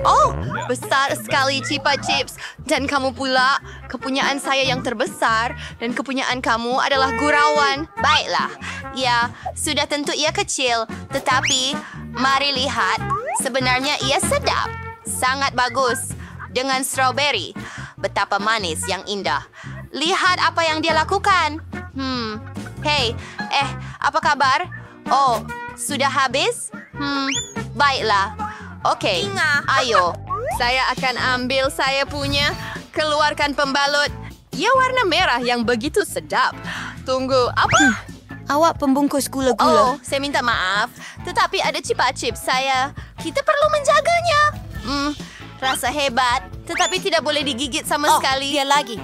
Oh, besar sekali Chupa Chips. Dan kamu pula, kepunyaan saya yang terbesar dan kepunyaan kamu adalah gurauan. Baiklah, ya, sudah tentu ia kecil. Tetapi, mari lihat. Sebenarnya ia sedap. Sangat bagus. Dengan strawberry. Betapa manis yang indah. Lihat apa yang dia lakukan. Hei, apa kabar? Oh, sudah habis? Baiklah. Oke, ayo. Saya akan ambil saya punya. Keluarkan pembalut. Ia warna merah yang begitu sedap. Tunggu, apa? Awak pembungkus gula-gula. Oh, saya minta maaf. Tetapi ada Chupa Chips saya. Kita perlu menjaganya. Rasa hebat. Tetapi tidak boleh digigit sama sekali. Dia lagi.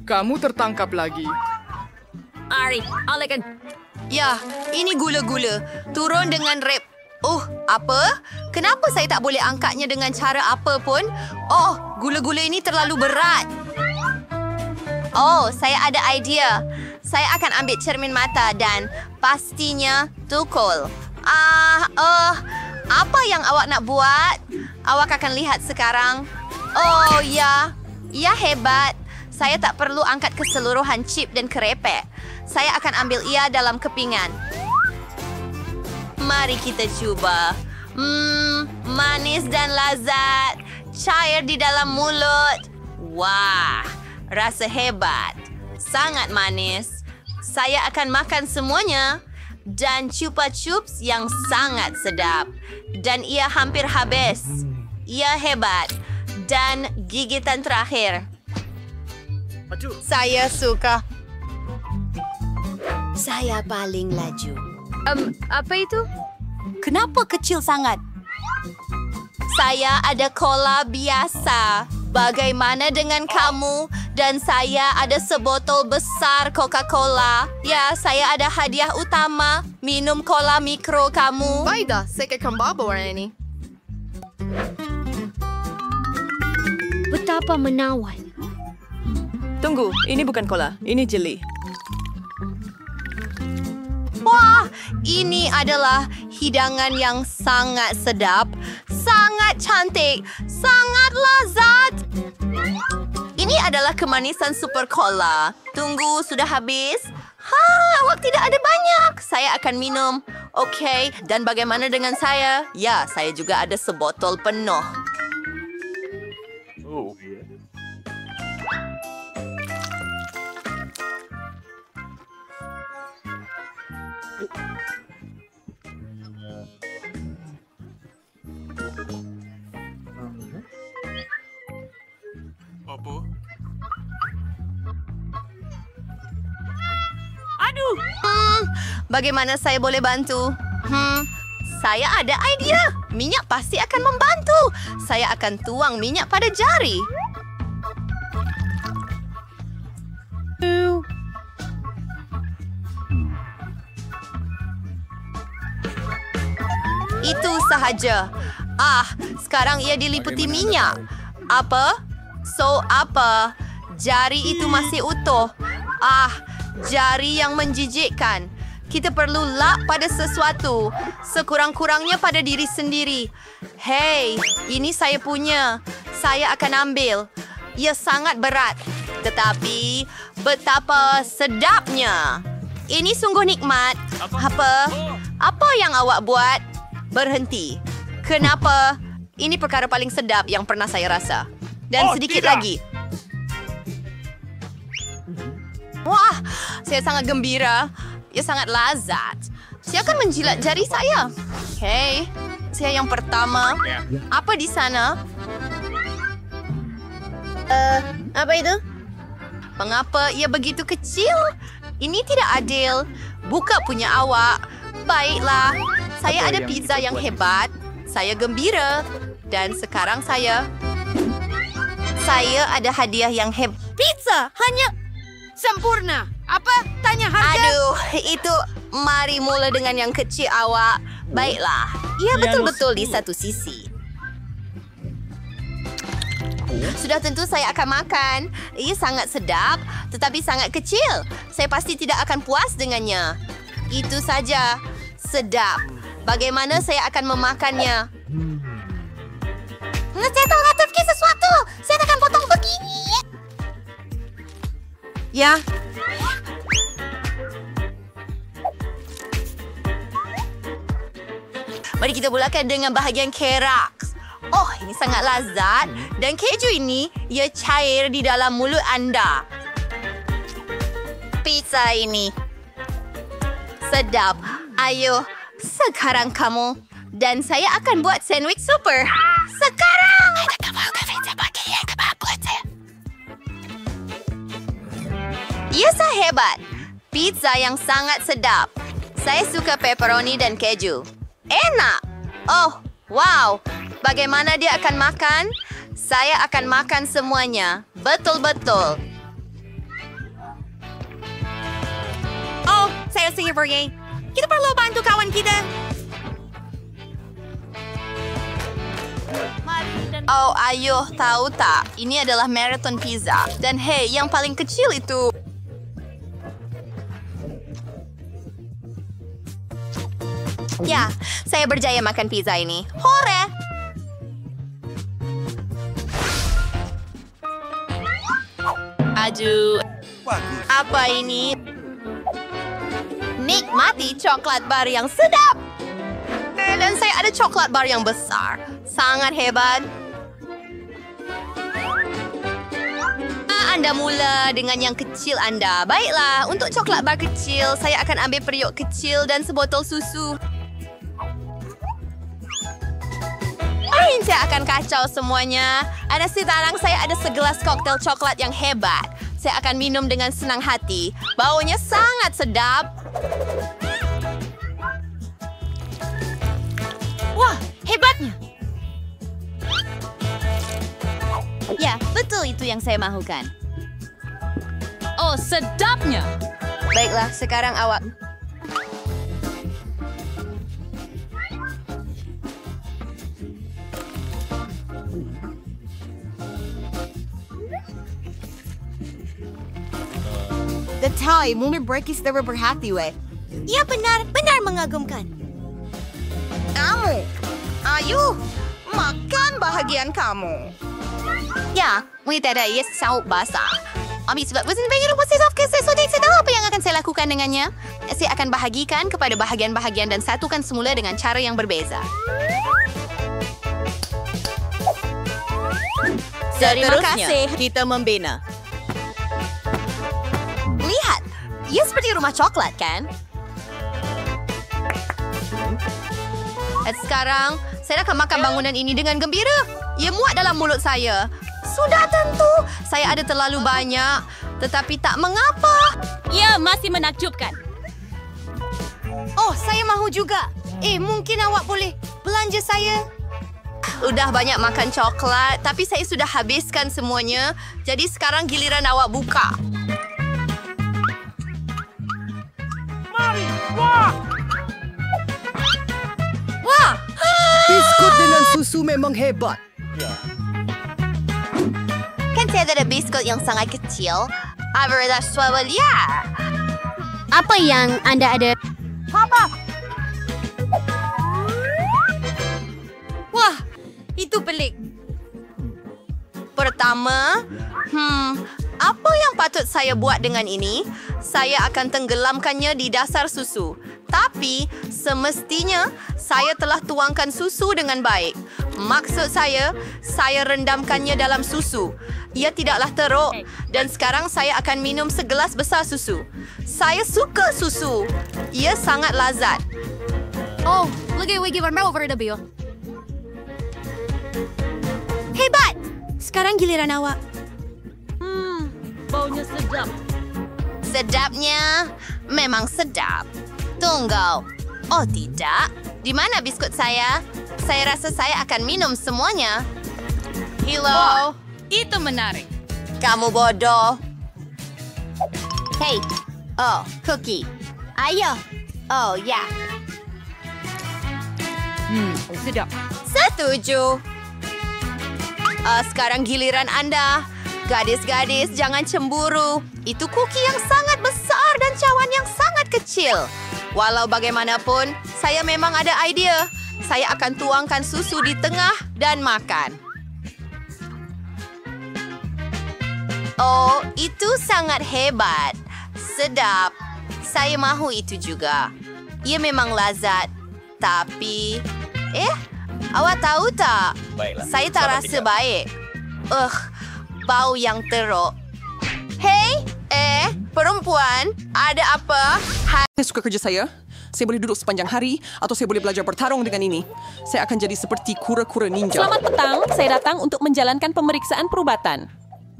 Kamu tertangkap lagi. Ari, alekan. Ya, ini gula-gula. Turun dengan rep. Apa? Kenapa saya tak boleh angkatnya dengan cara apa pun? Oh, gula-gula ini terlalu berat. Oh, saya ada idea. Saya akan ambil cermin mata dan pastinya tukul. Apa yang awak nak buat? Awak akan lihat sekarang. Oh, ya. Ya, hebat. Saya tak perlu angkat keseluruhan chip dan kerepek. Saya akan ambil ia dalam kepingan. Mari kita cuba. Manis dan lazat. Cair di dalam mulut. Wah, rasa hebat. Sangat manis. Saya akan makan semuanya. Dan Chupa Chups yang sangat sedap. Dan ia hampir habis. Ia hebat. Dan gigitan terakhir. Saya suka. Saya paling laju. Apa itu? Kenapa kecil sangat? Saya ada cola biasa. Bagaimana dengan kamu? Dan saya ada sebotol besar Coca-Cola. Ya, saya ada hadiah utama. Minum cola mikro kamu. Baiklah, saya akan bawa warna ini. Betapa menawan. Tunggu, ini bukan cola. Ini jeli. Wah, ini adalah hidangan yang sangat sedap, sangat cantik, sangat lezat. Ini adalah kemanisan super cola. Tunggu, sudah habis? Awak tidak ada banyak. Saya akan minum. Oke, dan bagaimana dengan saya? Ya, saya juga ada sebotol penuh. Apa? Aduh! Bagaimana saya boleh bantu? Saya ada idea. Minyak pasti akan membantu. Saya akan tuang minyak pada jari. Itu sahaja. Sekarang ia diliputi minyak. Apa? Apa? Jari itu masih utuh. Jari yang menjijikkan. Kita perlu lap pada sesuatu. Sekurang-kurangnya pada diri sendiri. Hei, ini saya punya. Saya akan ambil. Ia sangat berat. Tetapi, betapa sedapnya. Ini sungguh nikmat. Apa yang awak buat? Berhenti. Kenapa? Ini perkara paling sedap yang pernah saya rasa. Dan sedikit lagi. Wah, saya sangat gembira. Ia sangat lazat. Saya akan menjilat jari saya. Hei, saya yang pertama. Apa di sana? Apa itu? Mengapa ia begitu kecil? Ini tidak adil. Buka punya awak. Baiklah, saya ada pizza yang hebat. Saya gembira. Dan sekarang saya ada hadiah yang hebat. Pizza hanya sempurna. Apa? Tanya harga. Aduh, itu mari mula dengan yang kecil awak. Baiklah, ia betul-betul di satu sisi. Sudah tentu saya akan makan. Ia sangat sedap, tetapi sangat kecil. Saya pasti tidak akan puas dengannya. Itu saja. Sedap. Bagaimana saya akan memakannya? Ya, Mari kita mulakan dengan bahagian keraks. Oh, ini sangat lazat. Dan keju ini, ia cair di dalam mulut anda. Pizza ini sedap. Ayo, sekarang kamu. Dan saya akan buat sandwich super. Sekarang! Ia hebat. Pizza yang sangat sedap. Saya suka pepperoni dan keju. Enak. Oh, wow. Bagaimana dia akan makan? Saya akan makan semuanya. Betul-betul. oh, saya Silvergate. Kita perlu bantu kawan kita. Oh, ayo, tahu tak? Ini adalah marathon pizza. Dan hey, yang paling kecil itu. Ya, saya berjaya makan pizza ini. Hore! Aduh, apa ini? Nikmati coklat bar yang sedap. Dan saya ada coklat bar yang besar. Sangat hebat. Anda mula dengan yang kecil Anda. Baiklah, untuk coklat bar kecil, saya akan ambil periuk kecil dan sebotol susu. Saya akan kacau semuanya. Ada sekarang saya ada segelas koktel coklat yang hebat. Saya akan minum dengan senang hati. Baunya sangat sedap. Wah, hebatnya. Ya, betul itu yang saya mahukan. Oh, sedapnya. Baiklah, sekarang awak. The Thai mungkin berkis dari berhati, weh. Ya, benar mengagumkan. Kamu, ayo, makan bahagian kamu. Ya, wanita ada ia sauk basah. Habis sebab wasn't pengen lupa saya tahu apa yang akan saya lakukan dengannya. Saya akan bahagikan kepada bahagian-bahagian dan satukan semula dengan cara yang berbeza. Terima kasih. Kita membina. Lihat, ia seperti rumah coklat, kan? Dan sekarang, saya akan makan bangunan ini dengan gembira. Ia muat dalam mulut saya. Sudah tentu, saya ada terlalu banyak. Tetapi tak mengapa. Ya, masih menakjubkan. Oh, saya mahu juga. Mungkin awak boleh belanja saya. Udah banyak makan coklat, tapi saya sudah habiskan semuanya. Jadi sekarang giliran awak buka. Wah! Biskut dengan susu memang hebat. Kan saya ada biskut yang sangat kecil. Average swabel, ya. Apa yang Anda ada? Wah, itu pelik. Pertama, apa yang patut saya buat dengan ini? Saya akan tenggelamkannya di dasar susu. Tapi, semestinya saya telah tuangkan susu dengan baik. Maksud saya rendamkannya dalam susu. Ia tidaklah teruk dan sekarang saya akan minum segelas besar susu. Saya suka susu. Ia sangat lazat. Oh, lagi warna over the bill. Hebat! Sekarang giliran awak. Baunya sedap. Sedapnya memang sedap. Tunggu. Oh tidak. Di mana biskut saya? Saya rasa saya akan minum semuanya. Hello. Itu menarik. Kamu bodoh. Hey. Oh, cookie. Ayo. Oh, ya. Sedap. Setuju. Sekarang giliran Anda. Gadis-gadis, jangan cemburu. Itu cookie yang sangat besar dan cawan yang sangat kecil. Walau bagaimanapun, saya memang ada idea. Saya akan tuangkan susu di tengah dan makan. Oh, itu sangat hebat. Sedap. Saya mahu itu juga. Ia memang lazat. Tapi... awak tahu tak? Baiklah. Saya tak Selamat rasa tinggal. baik. Bau yang teruk. Hei, perempuan, ada apa? Saya suka kerja saya. Saya boleh duduk sepanjang hari atau saya boleh belajar bertarung dengan ini. Saya akan jadi seperti kura-kura ninja. Selamat petang, saya datang untuk menjalankan pemeriksaan perubatan.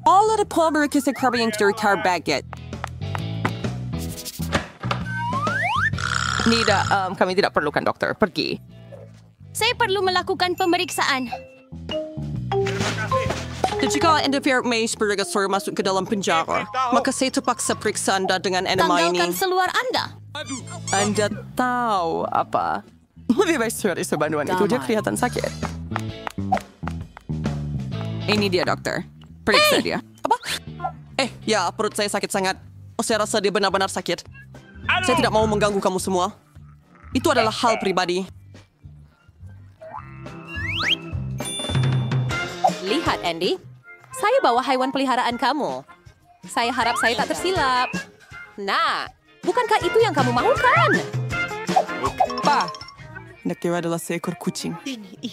All ada pemeriksaan sekarang yang dari baget. Nida, kami tidak perlukan dokter. Pergi. Saya perlu melakukan pemeriksaan. Dan jika anda may sebagai masuk ke dalam penjara, maka saya terpaksa periksa anda dengan enema ini. Tanggalkan seluar Anda. Anda tahu apa? Lebih baik surat bantuan itu, dia kelihatan sakit. Ini dia, dokter. Periksa dia. Apa? Ya, perut saya sakit sangat. Saya rasa dia benar-benar sakit. Saya tidak mau mengganggu kamu semua. Itu adalah hal pribadi. Lihat, Andy. Saya bawa haiwan peliharaan kamu. Saya harap saya tak tersilap. Nah, bukankah itu yang kamu mahukan? Apa? Anak dewa adalah seekor kucing.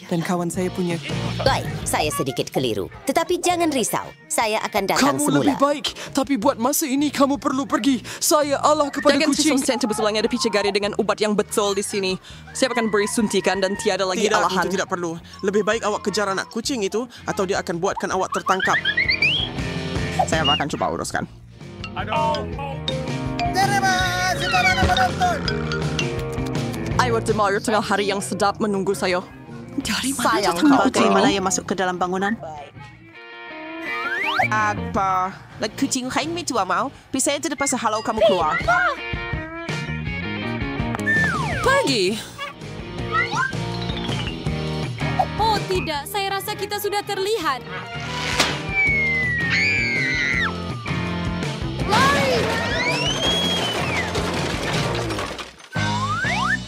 Dan kawan saya punya. Baik, saya sedikit keliru. Tetapi jangan risau. Saya akan datang Kamu semula. lebih baik. Tapi buat masa ini kamu perlu pergi. Saya Allah kepada Jangan kucing. sistem center sebetulnya ada picegari dengan ubat yang betul di sini. Saya akan beri suntikan dan tiada lagi Tidak, alahan. itu tidak perlu. Lebih baik awak kejar anak kucing itu atau dia akan buatkan awak tertangkap. Saya akan coba uruskan. Ayo Demar, tengah hari yang sedap menunggu saya. Dari mana Sayang datang kau, kucing bagaimana ini? yang masuk ke dalam bangunan? Apa? Kucing kain itu mau? Bisa itu pasal halau kamu keluar. Pergi. Oh tidak, saya rasa kita sudah terlihat.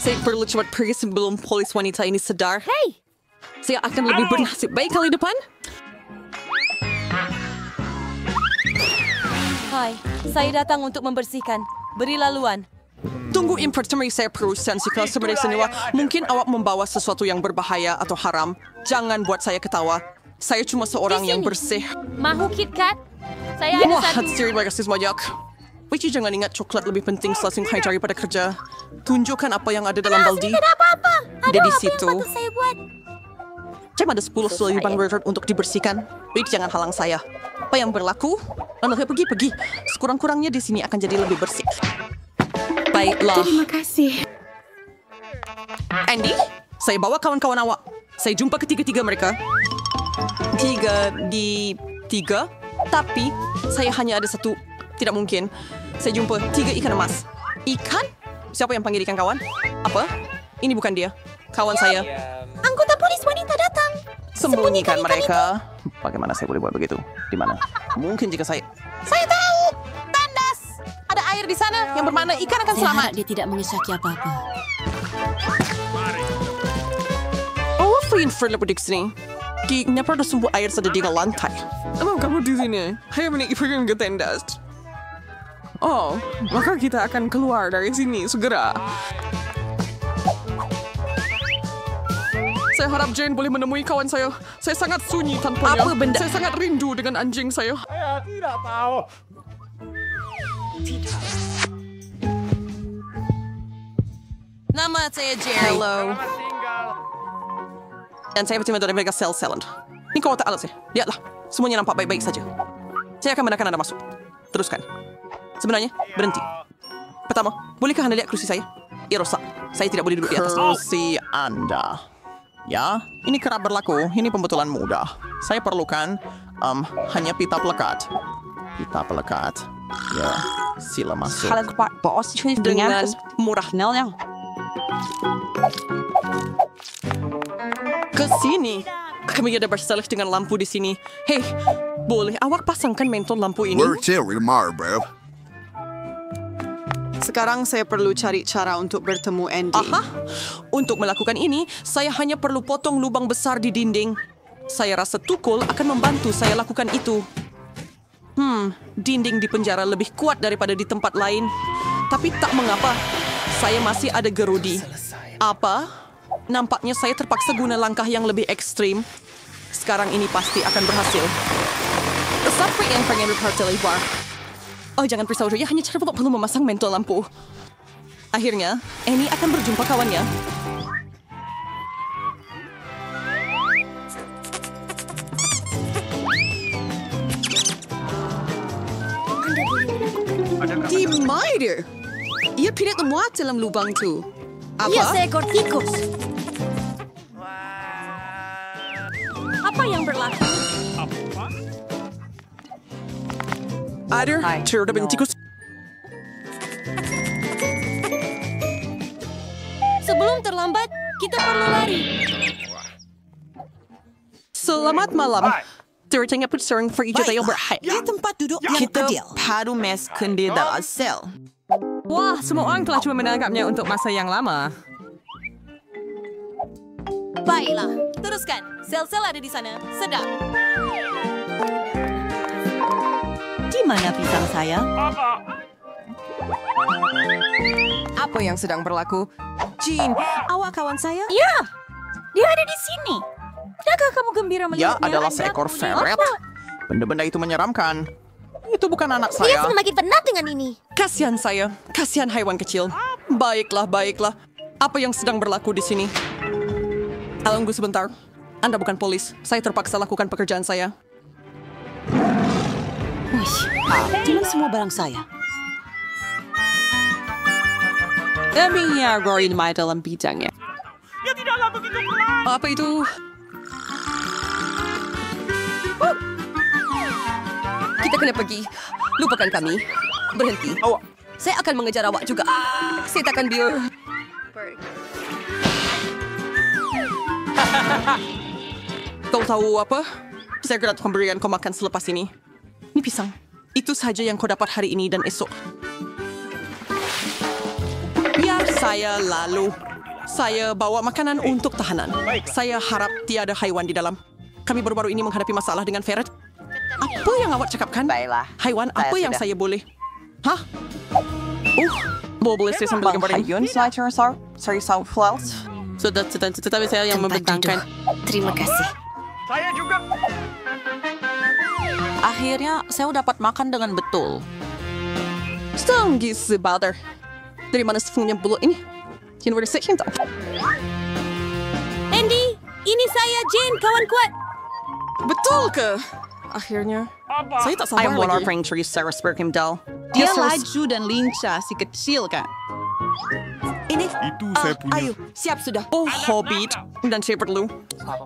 Saya perlu cepat pergi sebelum polis wanita ini sadar. Hei, Saya akan lebih bernasib baik kali depan. Hai, saya datang untuk membersihkan. Beri laluan. Tunggu pertama saya perusahaan si kelas sebagai senior. Mungkin awak membawa sesuatu yang berbahaya atau haram. Jangan buat saya ketawa. Saya cuma seorang yang bersih. mahu KitKat? Saya ada Wah, satu. terima kasih banyak. Wiji, jangan ingat coklat lebih penting selesai daripada kerja. Tunjukkan apa yang ada dalam baldi. Tidak ada apa-apa. Ada di situ. Saya buat. Jam ada 10 selipan berkat untuk dibersihkan. Wiji, jangan halang saya. Apa yang berlaku? Lalu pergi. Sekurang-kurangnya di sini akan jadi lebih bersih. Baiklah. Terima kasih. Andy, saya bawa kawan-kawan awak. Saya jumpa ketiga-tiga mereka. 3 di 3. Tapi saya hanya ada satu. Tidak mungkin. Saya jumpa 3 ikan emas. Ikan? Siapa yang panggil ikan kawan? Apa? Ini bukan dia. Kawan saya. Anggota polis wanita datang. Sembunyikan mereka. Bagaimana saya boleh buat begitu? Di mana? Mungkin jika saya... Saya tahu! Tandas! Ada air di sana yang bermakna ikan akan selamat. Dia tidak mengesaki apa-apa. Oh, free leopard sini. Kenapa ada sumber air saja di lantai? Emang kamu di sini? Saya menikmati ke tendas. Oh, maka kita akan keluar dari sini segera. Saya harap Jane boleh menemui kawan saya. Saya sangat sunyi tanpanya. Apa benda? Saya sangat rindu dengan anjing saya. Saya tidak tahu. Nama saya Jello. Dan saya berterima dari mereka sel-selan. Ini kau tak alat sih. Lihatlah, semuanya nampak baik-baik saja. Saya akan benarkan Anda masuk. Teruskan. Sebenarnya, berhenti. Pertama, bolehkah Anda lihat kursi saya? Ia rosak. Saya tidak boleh duduk di atas. Kursi Anda. Ya, ini kerap berlaku. Ini pembetulan mudah. Saya perlukan hanya pita pelekat. Pita pelekat. Ya, sila masuk. Dengan murahnya. Ke sini. Kami ada bersalah dengan lampu di sini. Hei, boleh awak pasangkan mentol lampu ini? We're Terry tomorrow, bro. Sekarang saya perlu cari cara untuk bertemu Andy. Aha, untuk melakukan ini, saya hanya perlu potong lubang besar di dinding. Saya rasa tukul akan membantu saya lakukan itu. Dinding di penjara lebih kuat daripada di tempat lain. Tapi tak mengapa. Saya masih ada gerudi. Apa? Nampaknya saya terpaksa guna langkah yang lebih ekstrim. Sekarang ini pasti akan berhasil. Siapa yang pengen reporter lebar? Oh, jangan risau, dia hanya cara perlu memasang mentol lampu. Akhirnya, Annie akan berjumpa kawannya. Di mana dia? Ia tidak memuat dalam lubang tu. Apa? Ia seekor tikus. Apa yang berlaku? Ada cerita tikus. Sebelum terlambat, kita perlu lari. Selamat malam. Ceritanya pun sering pergi tayo berhai. Di tempat duduk yang adil. Paru mes kendi dalam sel. Wah, semua orang telah cuma menangkapnya untuk masa yang lama. Baiklah, teruskan. Sel-sel ada di sana. Sedap. Di mana pisang saya? Apa yang sedang berlaku? Jean, awak kawan saya? Ya, dia ada di sini. Tidakkah kamu gembira Ya melihatnya? adalah seekor ferret. Benda-benda itu menyeramkan. Itu bukan anak Dia saya. semakin penat dengan ini. Kasihan saya. Kasihan haiwan kecil. Baiklah, baiklah. Apa yang sedang berlaku di sini? Tunggu sebentar. Anda bukan polis. Saya terpaksa lakukan pekerjaan saya. Dengan semua barang saya. Demi ya, Rory mai dalam bidangnya. Apa itu? Kita kena pergi. Lupakan kami. Berhenti. Saya akan mengejar awak juga. Saya takkan biar. Kau tahu apa? Saya akan memberikan kau makan selepas ini. Ini pisang. Itu saja yang kau dapat hari ini dan esok. Biar saya lalu. Saya bawa makanan untuk tahanan. Saya harap tiada haiwan di dalam. Kami baru-baru ini menghadapi masalah dengan ferret. Apa yang awak cakapkan? Baiklah. Haiwan apa yang saya boleh? Hah? Boleh saya sambil gambar ini? Sudah, tetapi saya yang membentangkan. Terima kasih. Akhirnya, saya dapat makan dengan betul. Stanggi sebatar. Dari mana sepunya bulu ini? Jangan berdesak tau. Andy, ini saya Jane, kawan kuat. Betul ke? Akhirnya. Saya tak sabar lagi. Dia laju dan lincah si kecil kan? Ini. Itu saya punya. Ayo, siap sudah. Oh, Hobbit. Dan saya perlu.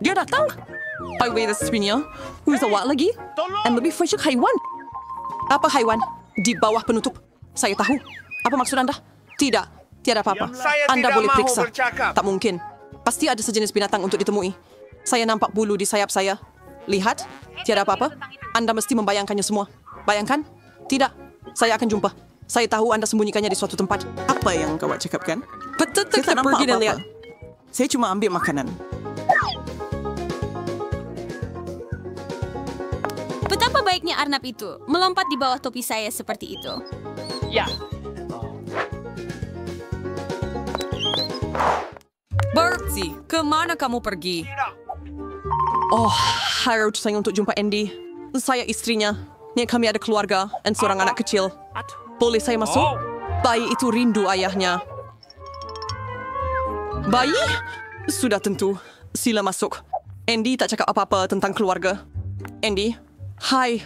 Dia datang. Pagawai resminya. Who's awak lagi? Dan lebih fresh haiwan. Apa haiwan? Di bawah penutup. Saya tahu. Apa maksud anda? Tidak. Tiada apa-apa. Anda boleh periksa. Tak mungkin. Pasti ada sejenis binatang untuk ditemui. Saya nampak bulu di sayap saya. Lihat. Tiada apa-apa. Anda mesti membayangkannya semua. Bayangkan? Tidak. Saya akan jumpa. Saya tahu anda sembunyikannya di suatu tempat. Apa yang kau cakapkan? Betul, Saya kita tak pergi nampak dan apa-apa. lihat. Saya cuma ambil makanan. Betapa baiknya Arnab itu melompat di bawah topi saya seperti itu. Bertie, kemana kamu pergi? Oh, harus saya untuk jumpa Andy. Saya istrinya. Ni kami ada keluarga dan seorang anak kecil. Boleh saya masuk? Bayi itu rindu ayahnya. Bayi? Sudah tentu. Sila masuk. Andy tak cakap apa-apa tentang keluarga. Andy, hai.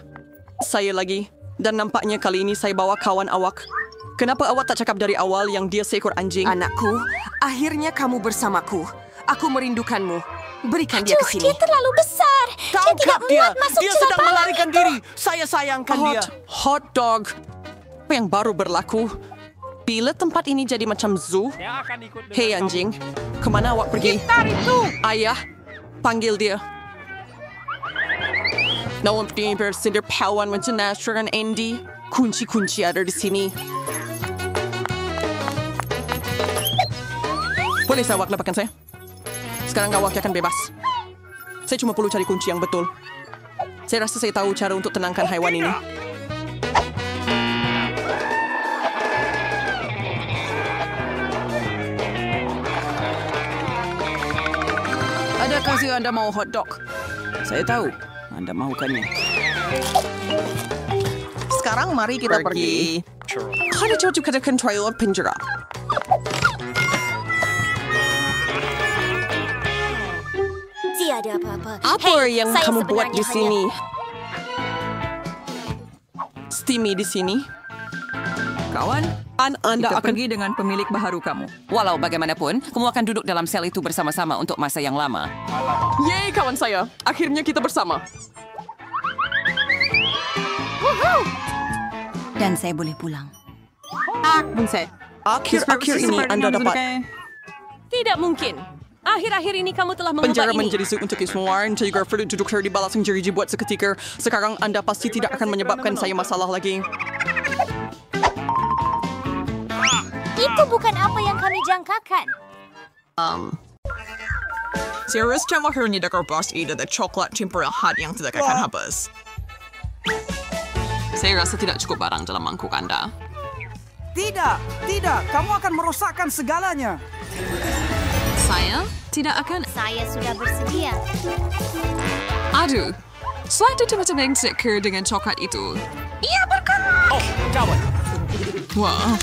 Saya lagi. Dan nampaknya kali ini saya bawa kawan awak. Kenapa awak tak cakap dari awal yang dia seekor anjing? Anakku, akhirnya kamu bersamaku. Aku merindukanmu. Berikan dia ke sini. Dia terlalu besar. Dia tidak muat masuk Dia celah sedang tangan melarikan itu. diri. Saya sayangkan dia. Hot dog. Apa yang baru berlaku? Bila tempat ini jadi macam zoo? Hei anjing, kemana awak pergi? Ayah, panggil dia. Nawam bersindir pawan macam Nasher dan Andy. Kunci-kunci ada di sini. Boleh saya awak lepaskan saya? Sekarang awak akan bebas. Saya cuma perlu cari kunci yang betul. Saya rasa saya tahu cara untuk tenangkan haiwan ini. kasih Anda mau hotdog. Saya tahu Anda mahukannya. Sekarang mari kita pergi. Ada jauh juga dekat toilet penjara. Tiada apa-apa. Apa yang saya kamu buat di sebenarnya sini? Steamy di sini. Kawan, Anda kita akan pergi dengan pemilik baharu kamu. Walau bagaimanapun, kamu akan duduk dalam sel itu bersama-sama untuk masa yang lama. Yeay, kawan saya. Akhirnya kita bersama. Dan saya boleh pulang. Akhir-akhir ini Anda dapat Tidak mungkin. Akhir-akhir ini kamu telah mengubah penjara ini. menjadi zoo untuk semua orang. Saya juga perlu duduk di balasang jeriji buat seketika. Sekarang Anda pasti tidak akan menyebabkan saya masalah lagi. Itu bukan apa yang kami jangkakan. Seharusnya akhirnya dekor bos ide the coklat tempura hot yang tidak akan habis. Saya rasa tidak cukup barang dalam mangkuk Anda. Tidak. Kamu akan merosakkan segalanya. Saya tidak akan... Saya sudah bersedia. Aduh, suatu teman-teman seker dengan coklat itu. Ia bergerak! Oh, gawat. Wah,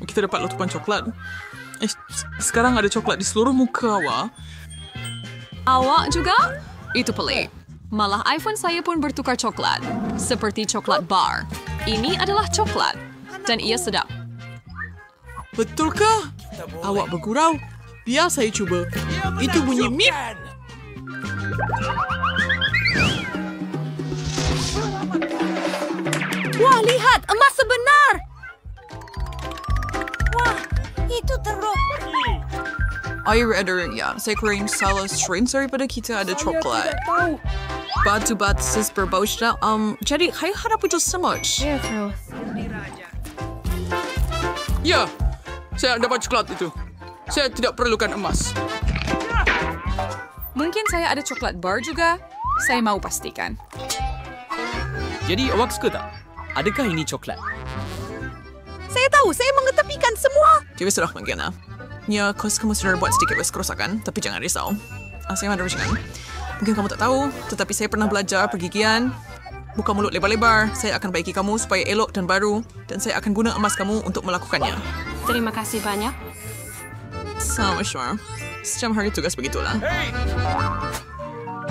kita dapat letupan coklat. Sekarang ada coklat di seluruh muka, wah. Awak juga? Itu pelik. Malah iPhone saya pun bertukar coklat. Seperti coklat bar. Ini adalah coklat. Dan ia sedap. Betulkah? Awak bergurau? Biar saya cuba. Itu bunyi mip. Wah, lihat! Emas sebenar! Wah, itu teruk. Air ya, saya kering salah strain daripada kita ada coklat. Batu-batu berbaunya. Jadi, saya harap itu semut. Ya, saya dapat coklat itu. Saya tidak perlukan emas. Mungkin saya ada coklat bar juga. Saya mau pastikan. Jadi awak suka tak? Adakah ini coklat? Saya tahu, saya mengetepikan semua. Jadi sudah menggena. Ya, kos kamu sudah buat sedikit kerusakan, tapi jangan risau. Saya ada rencana. Mungkin kamu tak tahu, tetapi saya pernah belajar pergigian. Buka mulut lebar-lebar, saya akan baiki kamu supaya elok dan baru. Dan saya akan guna emas kamu untuk melakukannya. Terima kasih banyak. Sama sure. Sejam hari tugas begitulah.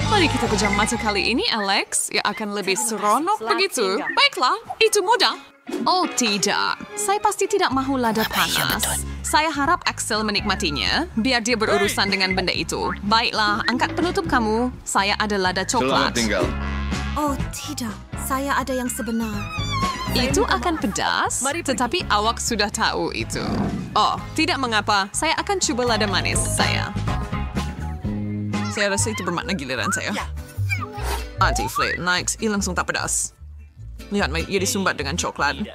Mari kita pejam mata kali ini, Alex. Ya akan lebih seronok begitu. Baiklah, itu mudah. Oh tidak, saya pasti tidak mahu lada panas. Saya harap Axel menikmatinya, biar dia berurusan dengan benda itu. Baiklah, angkat penutup kamu. Saya ada lada coklat. Selamat tinggal. Oh tidak, saya ada yang sebenar. Itu akan pedas, tetapi awak sudah tahu itu. Oh, tidak mengapa. Saya akan coba lada manis saya. Saya rasa itu bermakna giliran saya. Anti-flake, naik, ia langsung tak pedas. Lihat, ia disumbat dengan coklat.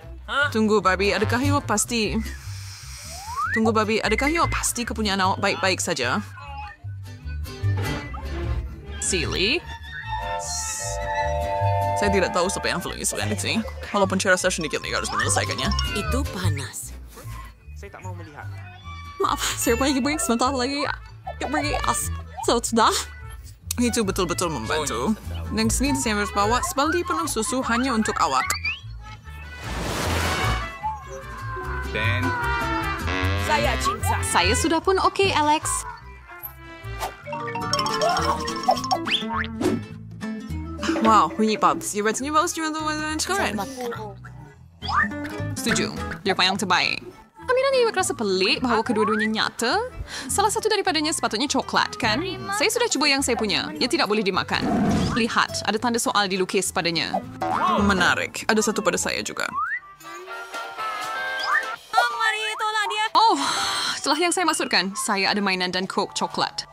Tunggu, Barbie, adakah awak pasti... Tunggu, Barbie, adakah awak pasti kepunyaan awak baik-baik saja? Silly. Saya tidak tahu siapa yang perlu isukan di sini. Walaupun saya rasa sedikit lagi harus menyelesaikannya. Itu panas. Saya tak mau melihat. Maaf, saya pergi break sebentar lagi. Pergi sudah. Itu betul-betul membantu. Dan sini saya harus bawa sebaldi penuh susu hanya untuk awak. Dan Saya cinta. Saya sudah pun oke, Alex. Wow, bunyi Bobs. Ia rasanya bagus juga untuk sekarang. Setuju. Dia yang terbaik. Amira ni rasa pelik bahawa kedua-duanya nyata. Salah satu daripadanya sepatutnya coklat, kan? Saya sudah cuba yang saya punya. Ia tidak boleh dimakan. Lihat, ada tanda soal dilukis padanya. Menarik. Ada satu pada saya juga. Mari tolak dia. Oh, itulah yang saya maksudkan. Saya ada mainan dan Coke coklat.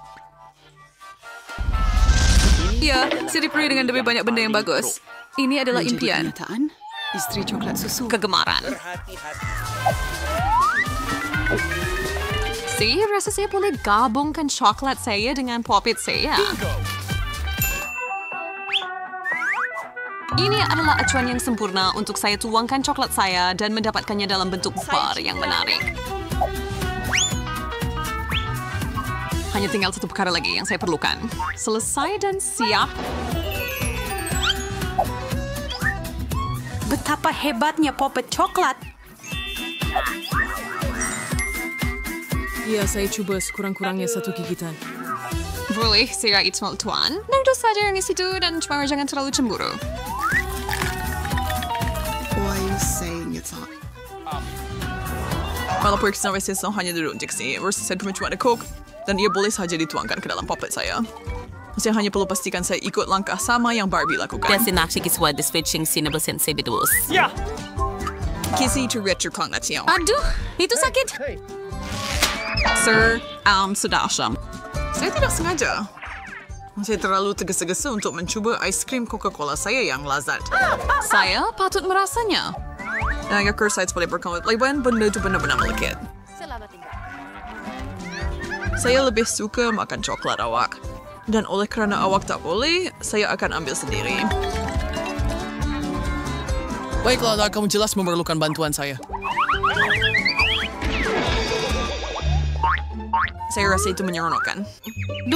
Ya, saya diberi dengan lebih banyak benda yang bagus. Ini adalah impian. Isteri coklat susu. Kegemaran. Saya rasa saya boleh gabungkan coklat saya dengan popit saya. Ini adalah acuan yang sempurna untuk saya tuangkan coklat saya dan mendapatkannya dalam bentuk bar yang menarik. Hanya tinggal satu perkara lagi yang saya perlukan. Selesai dan siap. Betapa hebatnya Poppet coklat. Ya, saya cuba sekurang-kurangnya satu gigitan. Boleh saya itu tuan? Nado saja yang di situ dan cuma jangan terlalu cemburu. Why are you saying it's hot? Walaupun sampai saya hanya duduk di sini, saya cuma ada Coke dan ia boleh saja dituangkan ke dalam Poppet saya. Saya hanya perlu pastikan saya ikut langkah sama yang Barbie lakukan. Dessa nakikiswa deswitching sinabelsen sebidus. Ya! Kisi itu retro kongnation. Aduh, itu sakit. Sir, sudah asyam. Saya tidak sengaja. Saya terlalu tergesa-gesa untuk mencuba aiskrim Coca-Cola saya yang lazat. Saya patut merasanya. Agar saya boleh berkomentar lain benda itu benar-benar melekit. Selamat tinggal. Saya lebih suka makan coklat awak. Dan oleh kerana awak tak boleh, saya akan ambil sendiri. Baiklah, kamu jelas memerlukan bantuan saya. Saya rasa itu menyeronokkan. 2.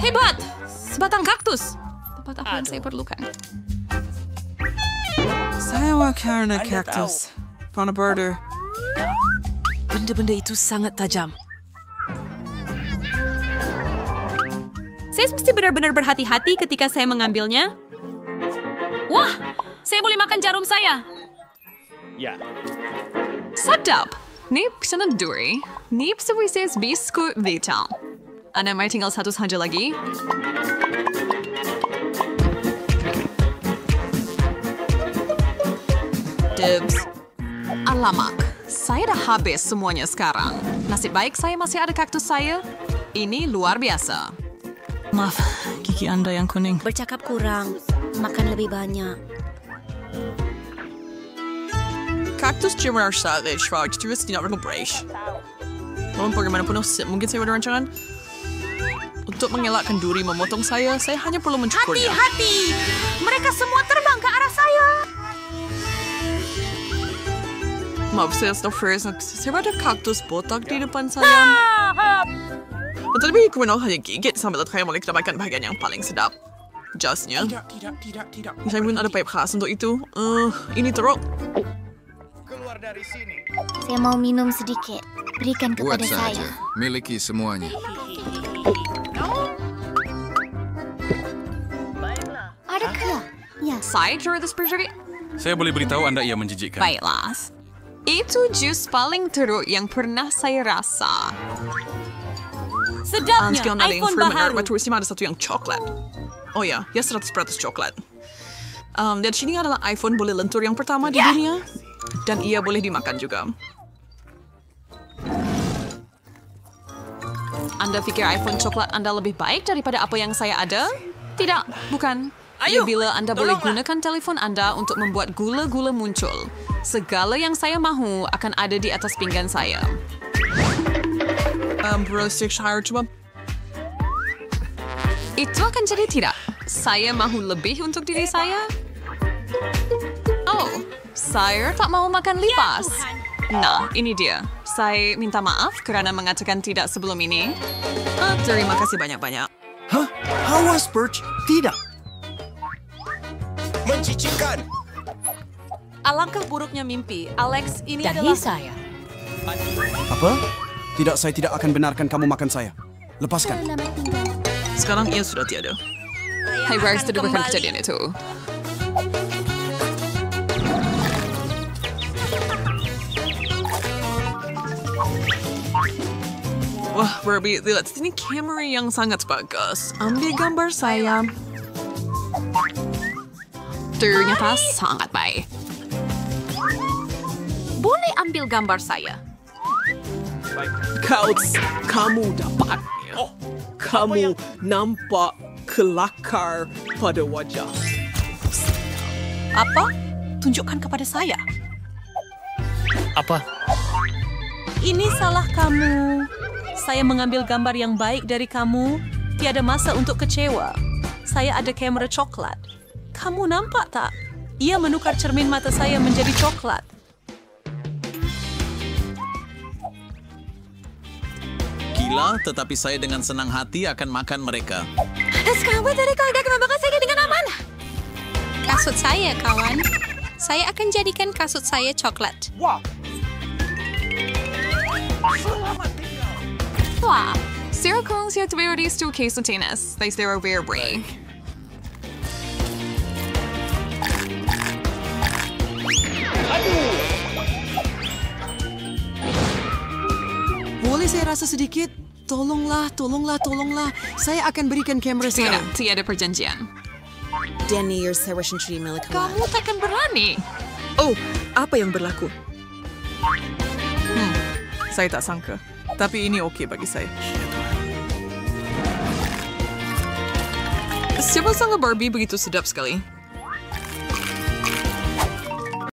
Hebat! Sebatang kaktus. Tepat apa yang saya perlukan. Saya karena kaktus. Pana birder. Benda-benda itu sangat tajam. Saya mesti benar-benar berhati-hati ketika saya mengambilnya. Wah, saya boleh makan jarum saya. Ya. Sedap. Ni sana duri. Ni sewises biskut vital. Anda may tinggal satu saja lagi. Dibs. Alamak, saya dah habis semuanya sekarang. Nasib baik saya masih ada kaktus saya. Ini luar biasa. Maaf, gigi Anda yang kuning. Bercakap kurang, makan lebih banyak. Kaktus cuma savage, terus tidak berkompres. Namun bagaimanapun, mungkin saya ada rancangan. Untuk mengelakkan duri memotong saya hanya perlu mencukurnya. Hati-hati! Mereka semua terbang ke arah saya. Maaf, saya ada kaktus botak di depan saya. Tetapi kemudian hanya gigit sambil saya boleh dapatkan bahagian yang paling sedap. Jasnya. Tidak. Saya pun ada pipe khas untuk itu. Ini teruk. Keluar dari sini. Saya mau minum sedikit. Berikan kepada Buat saya. saja. Miliki semuanya. Adakah? Ya. Saya terus berjari. Saya boleh beritahu Anda ia menjijikkan. Baiklah. Itu jus paling teruk yang pernah saya rasa. Sedapnya, iPhone baru. Tulisnya ada satu yang coklat. Oh ya, 100% coklat. Dan sini adalah iPhone boleh lentur yang pertama di dunia. Dan ia boleh dimakan juga. Anda fikir iPhone coklat Anda lebih baik daripada apa yang saya ada? Tidak, bukan. Bila Anda boleh gunakan telefon Anda untuk membuat gula-gula muncul. Segala yang saya mahu akan ada di atas pinggan saya. Coba. Itu akan jadi tidak. Saya mahu lebih untuk diri saya. Oh, saya tak mau makan lipas. Nah, ini dia. Saya minta maaf kerana mengatakan tidak sebelum ini. Terima kasih banyak-banyak. Hah? Awas, Perch. Tidak. Mencicikkan. Alangkah buruknya mimpi. Alex, ini Dahi adalah... saya. Apa? Tidak, saya tidak akan benarkan kamu makan saya. Lepaskan. Sekarang ia sudah tiada. Hai, Bryce, terdengarkan kejadian itu. Wah, Barbie, lihat sini kamera yang sangat bagus. Ambil gambar saya. Ternyata sangat baik. Boleh ambil gambar saya? Kamu dapatnya. Kamu nampak kelakar pada wajah. Apa? Tunjukkan kepada saya. Apa? Ini salah kamu. Saya mengambil gambar yang baik dari kamu. Tiada masa untuk kecewa. Saya ada kamera coklat. Kamu nampak tak? Ia menukar cermin mata saya menjadi coklat. gila, tetapi saya dengan senang hati akan makan mereka. Sekawan dari kau akan membawa saya dengan aman. Kasut saya, kawan. Saya akan jadikan kasut saya coklat. Wah. Wah, Sarah kung siya tuwiri's to quesutinas. They zero rare brain. Boleh saya rasa sedikit? Tolonglah, tolonglah, tolonglah. Saya akan berikan kamera saya. Tiada perjanjian. Daniel Sarashan Tree milik Kamu takkan berani. Oh, apa yang berlaku? Saya tak sangka. Tapi ini okey bagi saya. Siapa sangka Barbie begitu sedap sekali?